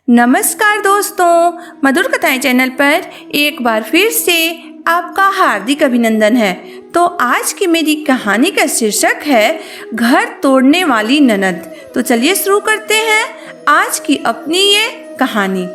नमस्कार दोस्तों, मधुर कथाएं चैनल पर एक बार फिर से आपका हार्दिक अभिनंदन है। तो आज की मेरी कहानी का शीर्षक है घर तोड़ने वाली ननद। तो चलिए शुरू करते हैं आज की अपनी ये कहानी।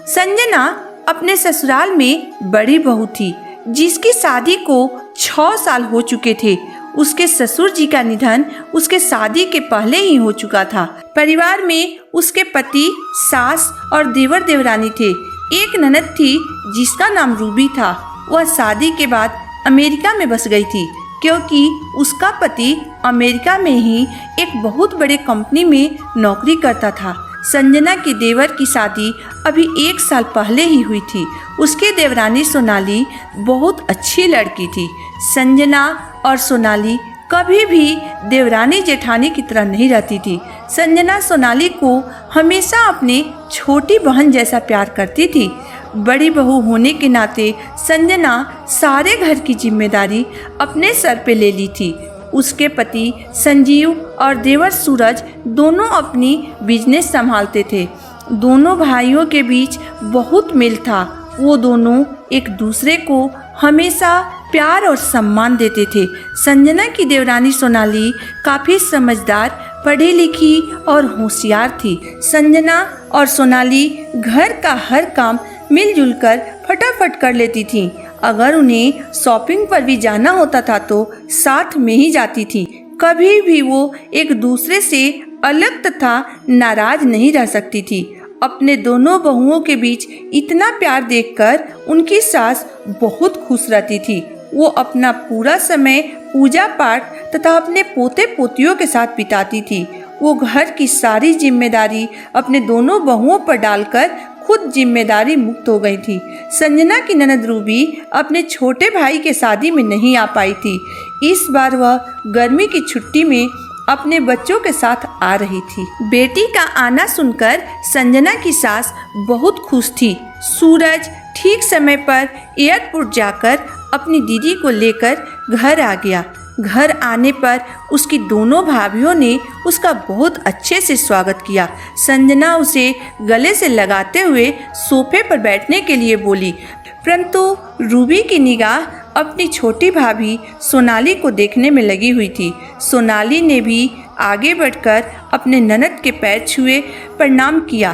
संजना अपने ससुराल में बड़ी बहू थी जिसकी शादी को 6 साल हो चुके थे। उसके ससुर जी का निधन उसके शादी के पहले ही हो चुका था। परिवार में उसके पति, सास और देवर देवरानी थे। एक ननद थी जिसका नाम रूबी था। वह शादी के बाद अमेरिका में बस गई थी क्योंकि उसका पति अमेरिका में ही एक बहुत बड़े कंपनी में नौकरी करता था। संजना के देवर की शादी अभी 1 साल पहले ही हुई थी। उसके देवरानी सोनाली बहुत अच्छी लड़की थी। संजना और सोनाली कभी भी देवरानी जेठानी की तरह नहीं रहती थी। संजना सोनाली को हमेशा अपने छोटी बहन जैसा प्यार करती थी। बड़ी बहू होने के नाते संजना सारे घर की जिम्मेदारी अपने सर पे ले ली थी। उसके पति संजीव और देवर सूरज दोनों अपनी बिजनेस संभालते थे। दोनों भाइयों के बीच बहुत मेल था। वो दोनों एक दूसरे को हमेशा प्यार और सम्मान देते थे। संजना की देवरानी सोनाली काफ़ी समझदार, पढ़ी लिखी और होशियार थी। संजना और सोनाली घर का हर काम मिलजुल कर फटाफट कर लेती थीं। अगर उन्हें शॉपिंग पर भी जाना होता था तो साथ में ही जाती थी। कभी भी वो एक दूसरे से अलग तथा नाराज नहीं रह सकती थी। अपने दोनों बहुओं के बीच इतना प्यार देखकर उनकी सास बहुत खुश रहती थी। वो अपना पूरा समय पूजा पाठ तथा अपने पोते पोतियों के साथ बिताती थी। वो घर की सारी जिम्मेदारी अपने दोनों बहुओं पर डालकर खुद जिम्मेदारी मुक्त हो गई थी। संजना की ननद रूबी अपने छोटे भाई के शादी में नहीं आ पाई थी। इस बार वह गर्मी की छुट्टी में अपने बच्चों के साथ आ रही थी। बेटी का आना सुनकर संजना की सास बहुत खुश थी। सूरज ठीक समय पर एयरपोर्ट जाकर अपनी दीदी को लेकर घर आ गया। घर आने पर उसकी दोनों भाभियों ने उसका बहुत अच्छे से स्वागत किया। संजना उसे गले से लगाते हुए सोफे पर बैठने के लिए बोली, परंतु रूबी की निगाह अपनी छोटी भाभी सोनाली को देखने में लगी हुई थी। सोनाली ने भी आगे बढ़कर अपने ननद के पैर छुए, प्रणाम किया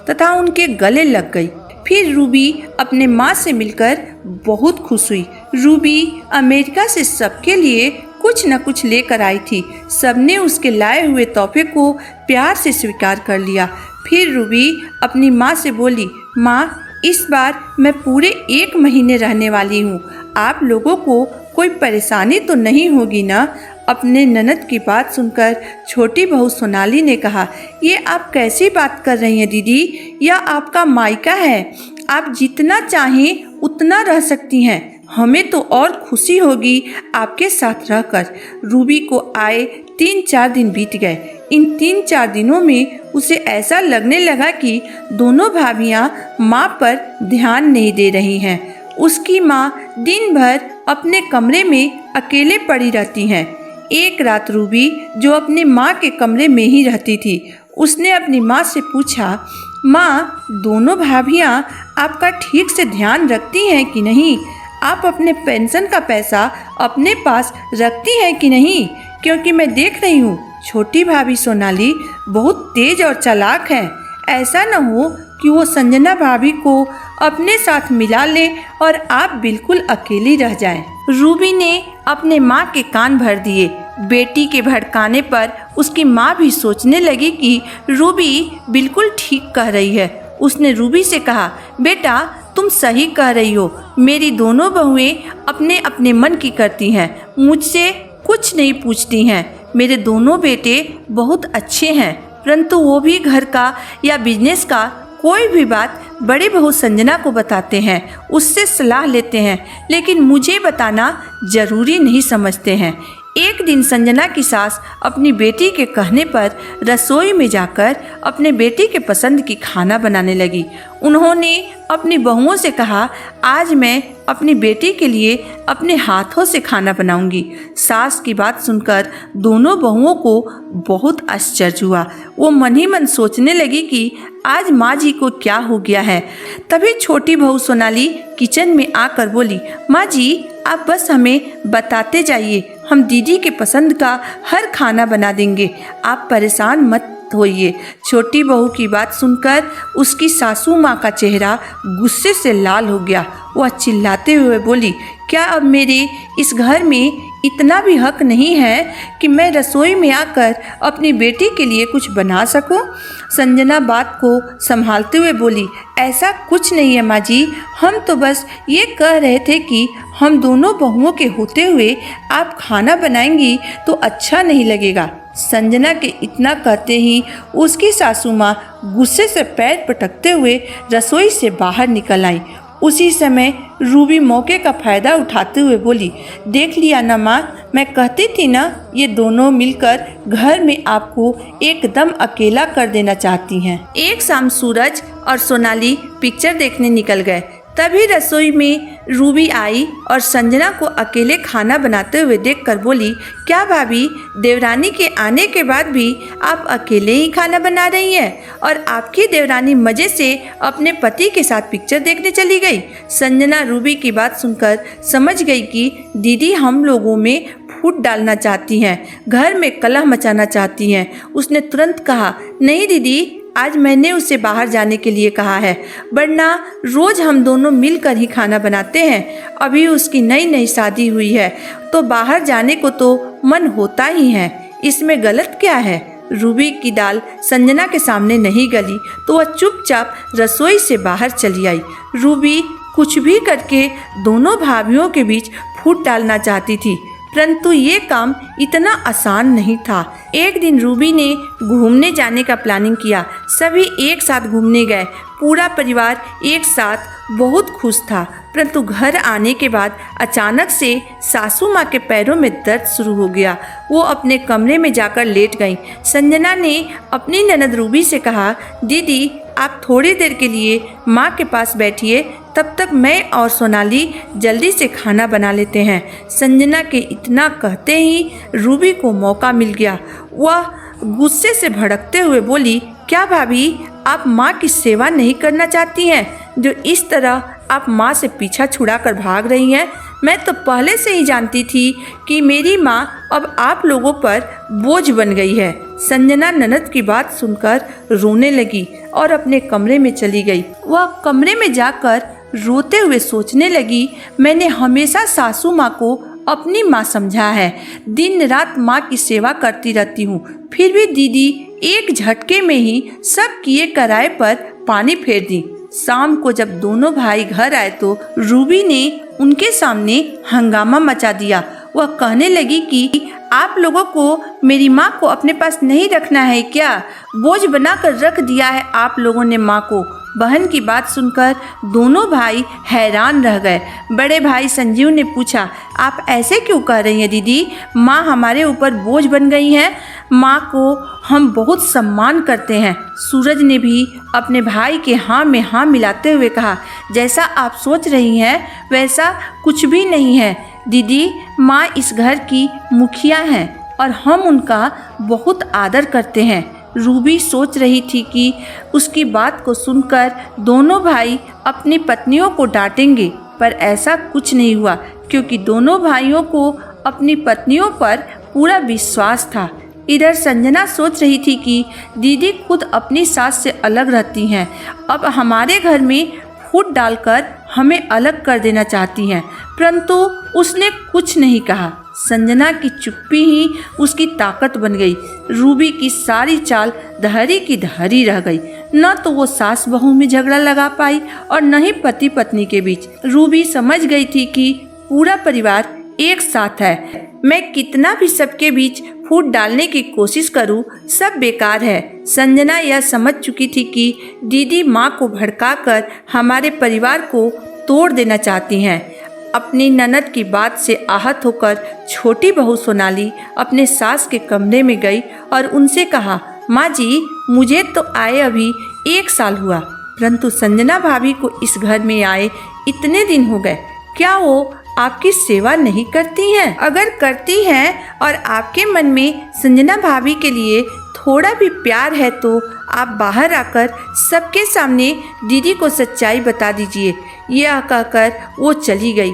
तथा उनके गले लग गई। फिर रूबी अपने माँ से मिलकर बहुत खुश हुई। रूबी अमेरिका से सबके लिए कुछ न कुछ लेकर आई थी। सबने उसके लाए हुए तोहफे को प्यार से स्वीकार कर लिया। फिर रूबी अपनी माँ से बोली, माँ, इस बार मैं पूरे 1 महीने रहने वाली हूँ। आप लोगों को कोई परेशानी तो नहीं होगी ना? अपने ननद की बात सुनकर छोटी बहू सोनाली ने कहा, ये आप कैसी बात कर रही हैं दीदी? यह आपका मायका है। आप जितना चाहें उतना रह सकती हैं। हमें तो और खुशी होगी आपके साथ रहकर। रूबी को आए 3-4 दिन बीत गए। इन 3-4 दिनों में उसे ऐसा लगने लगा कि दोनों भाभियां माँ पर ध्यान नहीं दे रही हैं। उसकी माँ दिन भर अपने कमरे में अकेले पड़ी रहती हैं। एक रात रूबी, जो अपनी माँ के कमरे में ही रहती थी, उसने अपनी माँ से पूछा, माँ, दोनों भाभियाँ आपका ठीक से ध्यान रखती हैं कि नहीं? आप अपने पेंशन का पैसा अपने पास रखती हैं कि नहीं? क्योंकि मैं देख रही हूँ छोटी भाभी सोनाली बहुत तेज और चालाक है। ऐसा न हो कि वो संजना भाभी को अपने साथ मिला ले और आप बिल्कुल अकेली रह जाएं। रूबी ने अपने माँ के कान भर दिए। बेटी के भड़काने पर उसकी माँ भी सोचने लगी कि रूबी बिल्कुल ठीक कह रही है। उसने रूबी से कहा, बेटा, तुम सही कह रही हो। मेरी दोनों बहुएं अपने अपने मन की करती हैं, मुझसे कुछ नहीं पूछती हैं। मेरे दोनों बेटे बहुत अच्छे हैं, परंतु वो भी घर का या बिजनेस का कोई भी बात बड़ी बहू संजना को बताते हैं, उससे सलाह लेते हैं, लेकिन मुझे बताना जरूरी नहीं समझते हैं। एक दिन संजना की सास अपनी बेटी के कहने पर रसोई में जाकर अपने बेटी के पसंद की खाना बनाने लगी। उन्होंने अपनी बहुओं से कहा, आज मैं अपनी बेटी के लिए अपने हाथों से खाना बनाऊंगी। सास की बात सुनकर दोनों बहुओं को बहुत आश्चर्य हुआ। वो मन ही मन सोचने लगी कि आज माँ जी को क्या हो गया है। तभी छोटी बहू सोनाली किचन में आकर बोली, माँ जी आप बस हमें बताते जाइए, हम दीदी के पसंद का हर खाना बना देंगे, आप परेशान मत होइए। छोटी बहू की बात सुनकर उसकी सासू माँ का चेहरा गुस्से से लाल हो गया। वह चिल्लाते हुए बोली, क्या अब मेरे इस घर में इतना भी हक नहीं है कि मैं रसोई में आकर अपनी बेटी के लिए कुछ बना सकूं? संजना बात को संभालते हुए बोली, ऐसा कुछ नहीं है माँ जी, हम तो बस ये कह रहे थे कि हम दोनों बहुओं के होते हुए आप खाना बनाएंगी तो अच्छा नहीं लगेगा। संजना के इतना कहते ही उसकी सासू माँ गुस्से से पैर पटकते हुए रसोई से बाहर निकल आई। उसी समय रूबी मौके का फायदा उठाते हुए बोली, देख लिया ना माँ, मैं कहती थी ना, ये दोनों मिलकर घर में आपको एकदम अकेला कर देना चाहती हैं। एक शाम सूरज और सोनाली पिक्चर देखने निकल गए। तभी रसोई में रूबी आई और संजना को अकेले खाना बनाते हुए देखकर बोली, क्या भाभी, देवरानी के आने के बाद भी आप अकेले ही खाना बना रही हैं और आपकी देवरानी मज़े से अपने पति के साथ पिक्चर देखने चली गई। संजना रूबी की बात सुनकर समझ गई कि दीदी हम लोगों में फूट डालना चाहती हैं, घर में कलह मचाना चाहती हैं। उसने तुरंत कहा, नहीं दीदी, आज मैंने उसे बाहर जाने के लिए कहा है, वरना रोज हम दोनों मिलकर ही खाना बनाते हैं। अभी उसकी नई नई शादी हुई है तो बाहर जाने को तो मन होता ही है, इसमें गलत क्या है। रूबी की दाल संजना के सामने नहीं गली तो वह चुपचाप रसोई से बाहर चली आई। रूबी कुछ भी करके दोनों भाभियों के बीच फूट डालना चाहती थी, परंतु ये काम इतना आसान नहीं था। एक दिन रूबी ने घूमने जाने का प्लानिंग किया। सभी एक साथ घूमने गए। पूरा परिवार एक साथ बहुत खुश था, परंतु घर आने के बाद अचानक से सासू माँ के पैरों में दर्द शुरू हो गया। वो अपने कमरे में जाकर लेट गईं। संजना ने अपनी ननद रूबी से कहा, दीदी आप थोड़ी देर के लिए माँ के पास बैठिए, तब तक मैं और सोनाली जल्दी से खाना बना लेते हैं। संजना के इतना कहते ही रूबी को मौका मिल गया। वह गुस्से से भड़कते हुए बोली, क्या भाभी, आप माँ की सेवा नहीं करना चाहती हैं, जो इस तरह आप माँ से पीछा छुड़ाकर भाग रही हैं? मैं तो पहले से ही जानती थी कि मेरी माँ अब आप लोगों पर बोझ बन गई है। संजना ननद की बात सुनकर रोने लगी और अपने कमरे में चली गई। वह कमरे में जाकर रोते हुए सोचने लगी, मैंने हमेशा सासू माँ को अपनी माँ समझा है, दिन रात माँ की सेवा करती रहती हूँ, फिर भी दीदी एक झटके में ही सब किए कराए पर पानी फेर दी। शाम को जब दोनों भाई घर आए तो रूबी ने उनके सामने हंगामा मचा दिया। वह कहने लगी कि आप लोगों को मेरी माँ को अपने पास नहीं रखना है क्या? बोझ बनाकर रख दिया है आप लोगों ने माँ को। बहन की बात सुनकर दोनों भाई हैरान रह गए। बड़े भाई संजीव ने पूछा, आप ऐसे क्यों कह रही हैं दीदी? माँ हमारे ऊपर बोझ बन गई हैं, माँ को हम बहुत सम्मान करते हैं। सूरज ने भी अपने भाई के हाँ में हाँ मिलाते हुए कहा, जैसा आप सोच रही हैं वैसा कुछ भी नहीं है दीदी, माँ इस घर की मुखिया हैं और हम उनका बहुत आदर करते हैं। रूबी सोच रही थी कि उसकी बात को सुनकर दोनों भाई अपनी पत्नियों को डांटेंगे, पर ऐसा कुछ नहीं हुआ क्योंकि दोनों भाइयों को अपनी पत्नियों पर पूरा विश्वास था। इधर संजना सोच रही थी कि दीदी खुद अपनी सास से अलग रहती हैं, अब हमारे घर में फूट डालकर हमें अलग कर देना चाहती हैं, परंतु उसने कुछ नहीं कहा। संजना की चुप्पी ही उसकी ताकत बन गई। रूबी की सारी चाल धरी की धरी रह गई। न तो वो सास बहू में झगड़ा लगा पाई और न ही पति पत्नी के बीच। रूबी समझ गई थी कि पूरा परिवार एक साथ है, मैं कितना भी सबके बीच फूट डालने की कोशिश करूं, सब बेकार है। संजना यह समझ चुकी थी कि दीदी माँ को भड़काकर हमारे परिवार को तोड़ देना चाहती हैं। अपनी ननद की बात से आहत होकर छोटी बहू सोनाली अपने सास के कमरे में गई और उनसे कहा, माँ जी, मुझे तो आए अभी 1 साल हुआ, परंतु संजना भाभी को इस घर में आए इतने दिन हो गए, क्या वो आपकी सेवा नहीं करती हैं? अगर करती हैं और आपके मन में संजना भाभी के लिए थोड़ा भी प्यार है तो आप बाहर आकर सबके सामने दीदी को सच्चाई बता दीजिए। यह कहकर वो चली गई।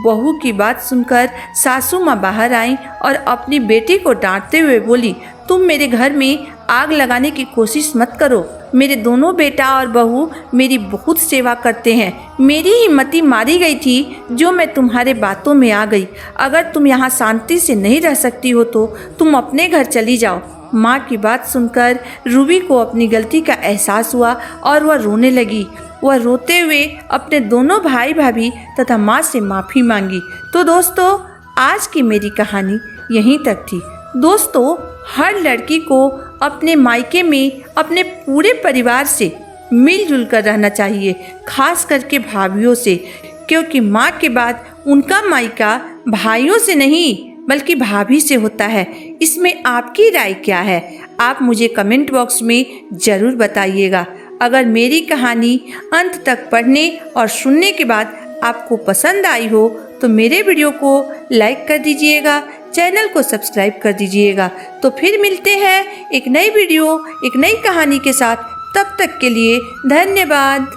बहू की बात सुनकर सासू माँ बाहर आईं और अपनी बेटी को डांटते हुए बोली, तुम मेरे घर में आग लगाने की कोशिश मत करो। मेरे दोनों बेटा और बहू मेरी बहुत सेवा करते हैं। मेरी ही मति मारी गई थी जो मैं तुम्हारे बातों में आ गई। अगर तुम यहाँ शांति से नहीं रह सकती हो तो तुम अपने घर चली जाओ। माँ की बात सुनकर रूबी को अपनी गलती का एहसास हुआ और वह रोने लगी। वह रोते हुए अपने दोनों भाई भाभी तथा माँ से माफ़ी मांगी। तो दोस्तों, आज की मेरी कहानी यहीं तक थी। दोस्तों, हर लड़की को अपने मायके में अपने पूरे परिवार से मिलजुल कर रहना चाहिए, खास करके भाभीयों से, क्योंकि माँ के बाद उनका मायका भाइयों से नहीं बल्कि भाभी से होता है। इसमें आपकी राय क्या है? आप मुझे कमेंट बॉक्स में ज़रूर बताइएगा। अगर मेरी कहानी अंत तक पढ़ने और सुनने के बाद आपको पसंद आई हो तो मेरे वीडियो को लाइक कर दीजिएगा, चैनल को सब्सक्राइब कर दीजिएगा। तो फिर मिलते हैं एक नई वीडियो, एक नई कहानी के साथ। तब तक के लिए धन्यवाद।